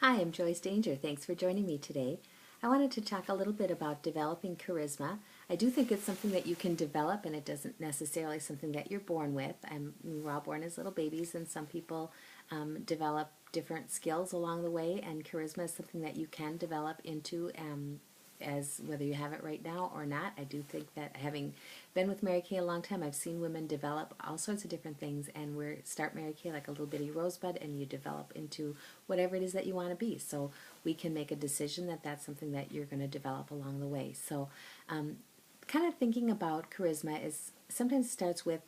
Hi, I'm Joyce Danger. Thanks for joining me today. I wanted to talk a little bit about developing charisma. I do think it's something that you can develop, and it doesn't necessarily something that you're born with. We're all born as little babies, and some people develop different skills along the way, and charisma is something that you can develop into as whether you have it right now or not. I do think that having been with Mary Kay a long time, I've seen women develop all sorts of different things, and we start Mary Kay like a little bitty rosebud, and you develop into whatever it is that you want to be. So we can make a decision that that's something that you're going to develop along the way. So kind of thinking about charisma is sometimes starts with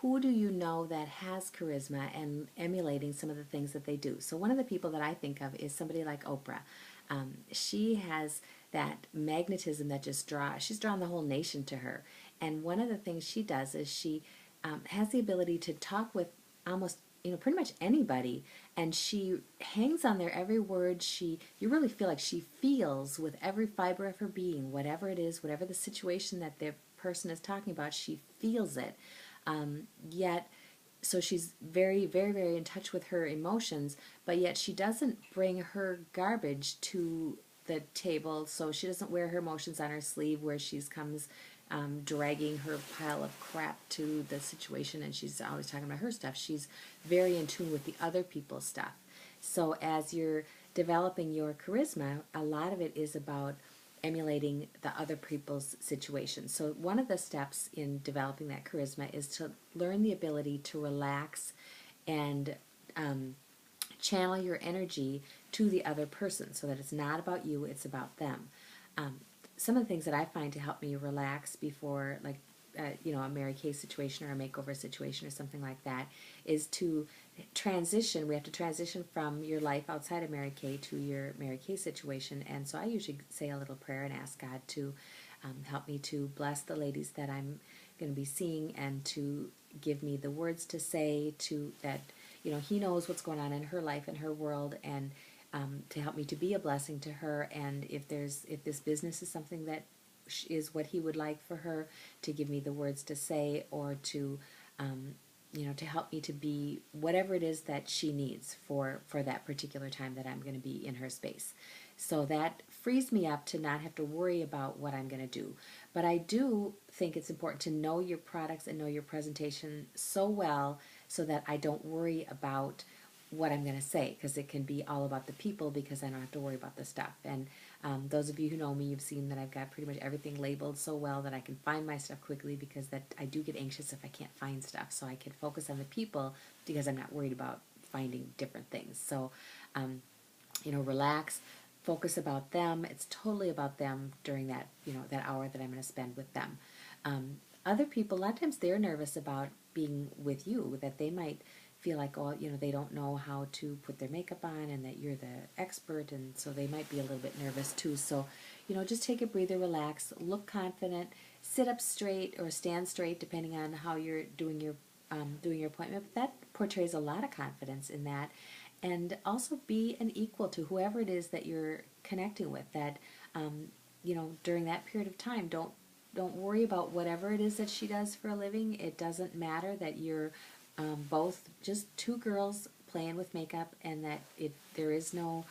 who do you know that has charisma and emulating some of the things that they do. So one of the people that I think of is somebody like Oprah. She has that magnetism that just draws, she's drawn the whole nation to her. And one of the things she does is she has the ability to talk with almost pretty much anybody, and she hangs on their every word. You really feel like she feels with every fiber of her being whatever it is, whatever the situation that the person is talking about, she feels it. Yet so she's very, very, very in touch with her emotions, but yet she doesn't bring her garbage to the table. So she doesn't wear her emotions on her sleeve where she's comes dragging her pile of crap to the situation, and she's always talking about her stuff. She's very in tune with the other people's stuff. So as you're developing your charisma, a lot of it is about emulating the other people's situation. So one of the steps in developing that charisma is to learn the ability to relax and channel your energy to the other person so that it's not about you, it's about them. Um, some of the things that I find to help me relax before, like, a Mary Kay situation or a makeover situation or something like that, is to transition. We have to transition from your life outside of Mary Kay to your Mary Kay situation. And so I usually say a little prayer and ask God to help me to bless the ladies that I'm going to be seeing and to give me the words to say to that, He knows what's going on in her life and her world, and to help me to be a blessing to her. And if this business is something that is what He would like for her, to give me the words to say, or to to help me to be whatever it is that she needs for that particular time that I'm going to be in her space. So that frees me up to not have to worry about what I'm going to do. But I do think it's important to know your products and know your presentation so well so that I don't worry about what I'm going to say, because it can be all about the people because I don't have to worry about the stuff. And those of you who know me, you've seen that I've got pretty much everything labeled so well that I can find my stuff quickly, because that I do get anxious if I can't find stuff. So I can focus on the people because I'm not worried about finding different things. So, relax, focus about them. It's totally about them during that hour that I'm going to spend with them. Other people, a lot of times they're nervous about being with you, that they might feel like, oh, they don't know how to put their makeup on and that you're the expert, and so they might be a little bit nervous too. So, just take a breather, relax, look confident, sit up straight or stand straight depending on how you're doing your appointment. But that portrays a lot of confidence in that, and also be an equal to whoever it is that you're connecting with. That during that period of time, don't worry about whatever it is that she does for a living. It doesn't matter that you're both just two girls playing with makeup, and that there is no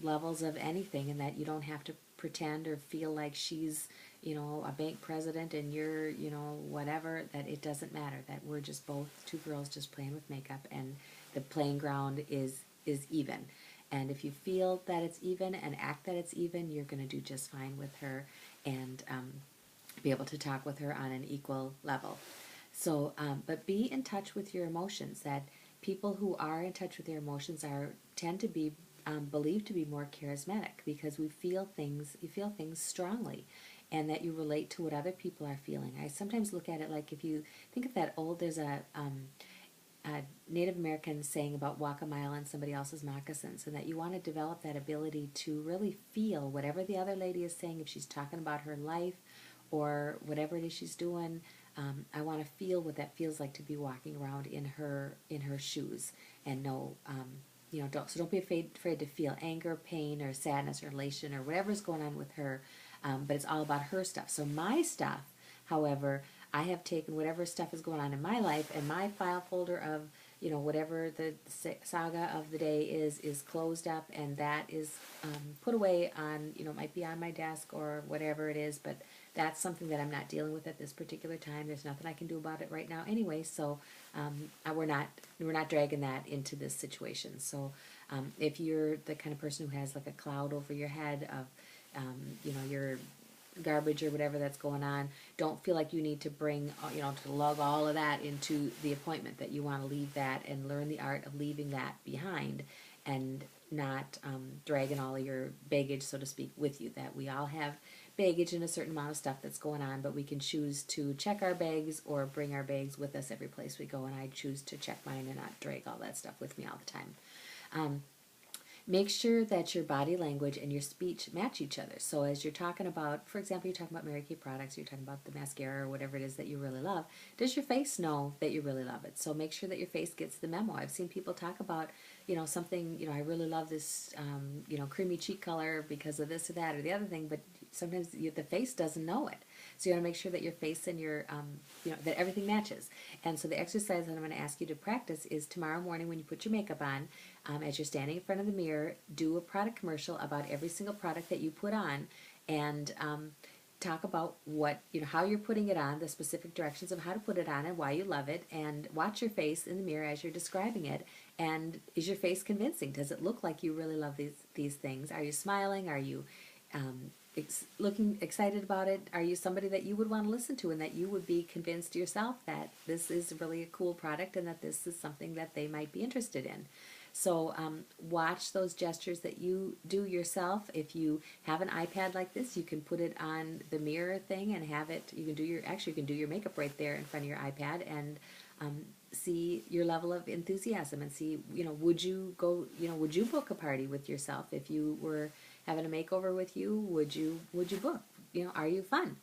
levels of anything, and that you don't have to pretend or feel like she's a bank president and you're whatever. That it doesn't matter, that we're just both two girls just playing with makeup, and the playing ground is even. And if you feel that it's even and act that it's even, you're going to do just fine with her, and be able to talk with her on an equal level. So, but be in touch with your emotions. That people who are in touch with their emotions tend to be believed to be more charismatic, because we feel things. You feel things strongly, and that you relate to what other people are feeling. I sometimes look at it like, if you think of that there's a Native American saying about walk a mile in somebody else's moccasins, and that you want to develop that ability to really feel whatever the other lady is saying. If she's talking about her life or whatever it is she's doing, I want to feel what that feels like to be walking around in her shoes, and know, don't be afraid to feel anger, pain, or sadness, or elation, or whatever's going on with her. But it's all about her stuff. So my stuff, however, I have taken whatever stuff is going on in my life, and my file folder of whatever the saga of the day is closed up, and that is put away on, it might be on my desk or whatever it is, but that's something that I'm not dealing with at this particular time. There's nothing I can do about it right now anyway, so we're not dragging that into this situation. So if you're the kind of person who has like a cloud over your head of your garbage or whatever that's going on, don't feel like you need to bring, to lug all of that into the appointment, that you want to leave that and learn the art of leaving that behind and not dragging all of your baggage, so to speak, with you. That we all have baggage and a certain amount of stuff that's going on, but we can choose to check our bags or bring our bags with us every place we go, and I choose to check mine and not drag all that stuff with me all the time. Make sure that your body language and your speech match each other. So as you're talking about, for example, you're talking about Mary Kay products, you're talking about the mascara or whatever it is that you really love, does your face know that you really love it? So make sure that your face gets the memo. I've seen people talk about, something, I really love this, creamy cheek color because of this or that or the other thing, but sometimes the face doesn't know it. So you want to make sure that your face and your, that everything matches. And so the exercise that I'm going to ask you to practice is tomorrow morning when you put your makeup on, as you're standing in front of the mirror, do a product commercial about every single product that you put on, and talk about how you're putting it on, the specific directions of how to put it on and why you love it, and watch your face in the mirror as you're describing it. And is your face convincing? Does it look like you really love these things? Are you smiling? Are you looking excited about it? Are you somebody that you would want to listen to and that you would be convinced yourself that this is really a cool product and that this is something that they might be interested in? So watch those gestures that you do yourself. If you have an iPad like this, you can put it on the mirror thing and have it. You can do your makeup right there in front of your iPad and see your level of enthusiasm and see, would you book a party with yourself if you were having a makeover with you? Would you book? Are you fun?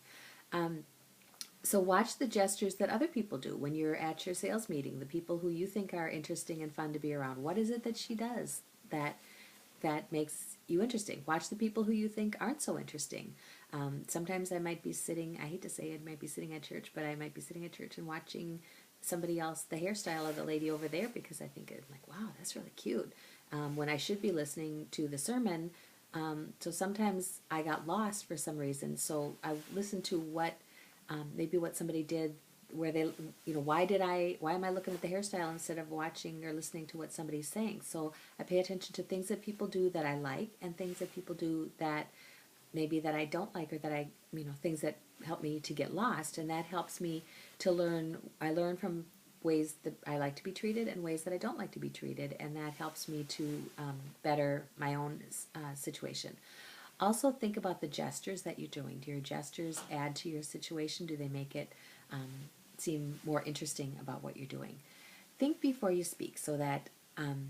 So watch the gestures that other people do when you're at your sales meeting, the people who you think are interesting and fun to be around. What is it that she does that makes you interesting? Watch the people who you think aren't so interesting. Sometimes I might be sitting, I hate to say it, I might be sitting at church, but I might be sitting at church and watching somebody else, the hairstyle of the lady over there, because I think, I'm like, wow, that's really cute. When I should be listening to the sermon. So sometimes I got lost for some reason. So I listened to maybe what somebody did, where they, why am I looking at the hairstyle instead of watching or listening to what somebody's saying? So I pay attention to things that people do that I like, and things that people do that maybe that I don't like, or that things that help me to get lost, and that helps me to learn. I learn from ways that I like to be treated and ways that I don't like to be treated, and that helps me to better my own situation. Also think about the gestures that you're doing. Do your gestures add to your situation? Do they make it seem more interesting about what you're doing? Think before you speak, so that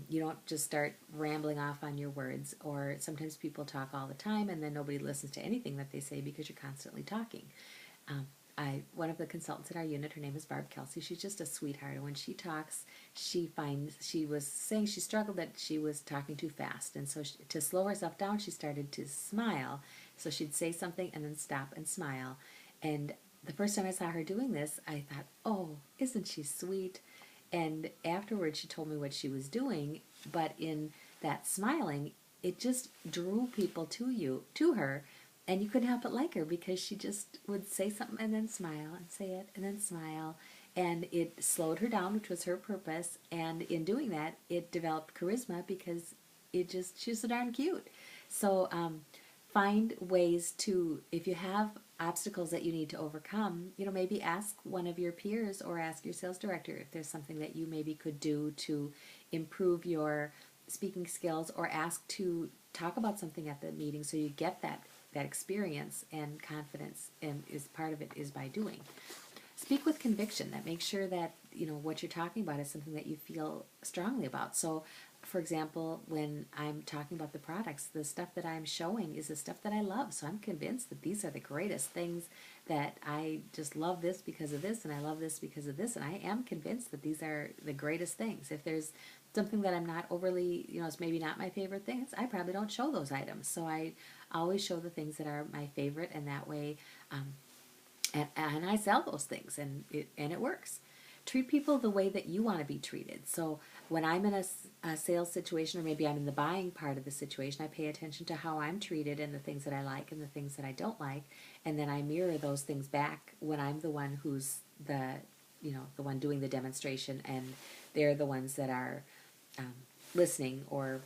you don't just start rambling off on your words. Or sometimes people talk all the time and then nobody listens to anything that they say because you're constantly talking. One of the consultants in our unit, her name is Barb Kelsey. She's just a sweetheart. And when she talks, she was saying she struggled that she was talking too fast. And so to slow herself down, she started to smile. So she'd say something and then stop and smile. And the first time I saw her doing this, I thought, oh, isn't she sweet? And afterwards, she told me what she was doing. But in that smiling, it just drew people to her. And you couldn't help but like her, because she just would say something and then smile, and say it and then smile. And it slowed her down, which was her purpose. And in doing that, it developed charisma, because she's so darn cute. So find ways to, if you have obstacles that you need to overcome, maybe ask one of your peers or ask your sales director if there's something that you maybe could do to improve your speaking skills, or ask to talk about something at the meeting so you get that experience and confidence, and is part of it is by doing. Speak with conviction. That makes sure that what you're talking about is something that you feel strongly about. So for example, when I'm talking about the products, the stuff that I'm showing is the stuff that I love. So I'm convinced that these are the greatest things, that I just love this because of this, and I love this because of this, and I am convinced that these are the greatest things. If there's something that I'm not overly, it's maybe not my favorite things, I probably don't show those items. So I always show the things that are my favorite, and that way, and I sell those things, and it works. treat people the way that you want to be treated. So when I'm in a sales situation, or maybe I'm in the buying part of the situation, I pay attention to how I'm treated and the things that I like and the things that I don't like, and then I mirror those things back when I'm the one who's the one doing the demonstration, and they're the ones that are um, listening, or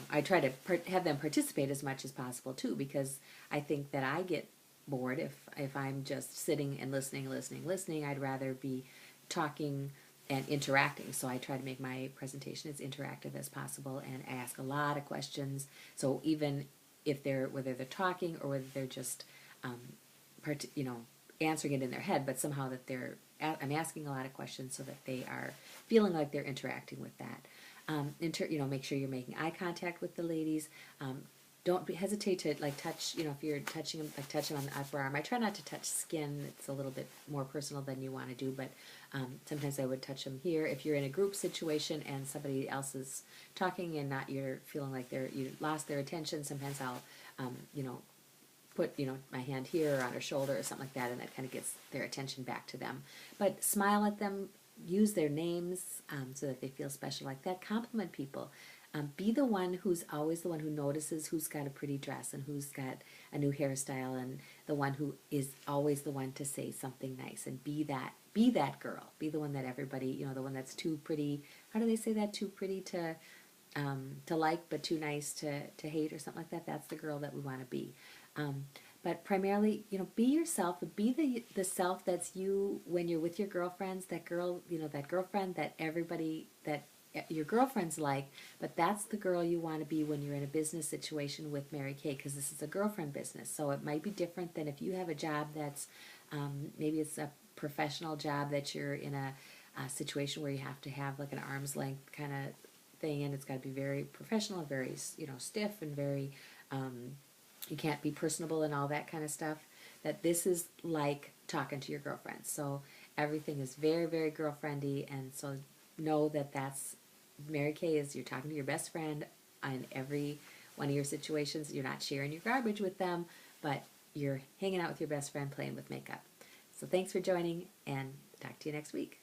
I try to have them participate as much as possible too, because I think that I get bored if I'm just sitting and listening. I'd rather be talking and interacting. So I try to make my presentation as interactive as possible and ask a lot of questions. So even if whether they're talking or whether they're just um, answering it in their head, but somehow that I'm asking a lot of questions so that they are feeling like they're interacting with that. Make sure you're making eye contact with the ladies. Don't hesitate to touch. If you're touching them, touch them on the upper arm. I try not to touch skin; it's a little bit more personal than you want to do. But sometimes I would touch them here. If you're in a group situation and somebody else is talking and you're feeling like you lost their attention, sometimes I'll put my hand here or on her shoulder or something like that, and that kind of gets their attention back to them. But smile at them, use their names so that they feel special like that. Compliment people. Be the one who's always the one who notices who's got a pretty dress and who's got a new hairstyle, and the one who is always the one to say something nice, and be that girl. Be the one that everybody, the one that's too pretty. How do they say that? Too pretty to like, but too nice to hate, or something like that. That's the girl that we want to be. But primarily, be yourself. Be the self that's you when you're with your girlfriends. That girl, that girlfriend that everybody that your girlfriends like. But that's the girl you want to be when you're in a business situation with Mary Kay, because this is a girlfriend business. So it might be different than if you have a job that's maybe it's a professional job that you're in a situation where you have to have like an arm's length kind of thing, and it's got to be very professional and very stiff and very you can't be personable and all that kind of stuff. That this is like talking to your girlfriends. So everything is very, very girlfriendy, and so know that that's Mary Kay is you're talking to your best friend in every one of your situations. You're not sharing your garbage with them, but you're hanging out with your best friend playing with makeup. So thanks for joining, and talk to you next week.